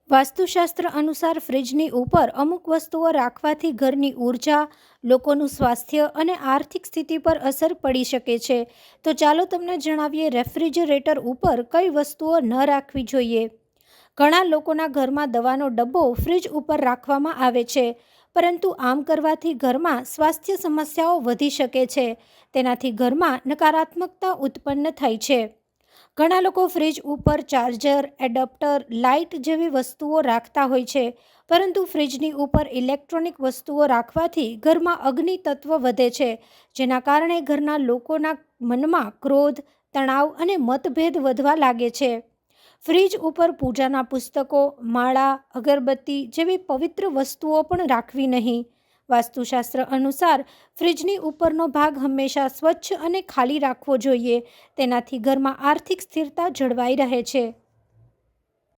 વાસ્તુશાસ્ત્ર અનુસાર ફ્રિજની ઉપર અમુક વસ્તુઓ રાખવાથી ઘરની ઉર્જા, લોકોનું સ્વાસ્થ્ય અને આર્થિક સ્થિતિ પર અસર પડી શકે છે. તો ચાલો તમને જણાવીએ રેફ્રિજરેટર ઉપર કઈ વસ્તુઓ ન રાખવી જોઈએ. ઘણા લોકોના ઘરમાં દવાનો ડબ્બો ફ્રિજ ઉપર રાખવામાં આવે છે, પરંતુ આમ કરવાથી ઘરમાં સ્વાસ્થ્ય સમસ્યાઓ વધી શકે છે. તેનાથી ઘરમાં નકારાત્મકતા ઉત્પન્ન થાય છે. ઘણા લોકો ફ્રિજ ઉપર ચાર્જર, એડપ્ટર, લાઇટ જેવી વસ્તુઓ રાખતા હોય છે, પરંતુ ફ્રિજની ઉપર ઇલેક્ટ્રોનિક વસ્તુઓ રાખવાથી ઘરમાં અગ્નિ તત્વ વધે છે, જેના કારણે ઘરના લોકોના મનમાં ક્રોધ, તણાવ અને મતભેદ વધવા લાગે છે. ફ્રિજ ઉપર પૂજાના પુસ્તકો, માળા, અગરબત્તી જેવી પવિત્ર વસ્તુઓ પણ રાખવી નહીં. વાસ્તુશાસ્ત્ર અનુસાર ફ્રિજની ઉપરનો ભાગ હંમેશા સ્વચ્છ અને ખાલી રાખવો જોઈએ. તેનાથી ઘરમાં આર્થિક સ્થિરતા જળવાઈ રહે છે.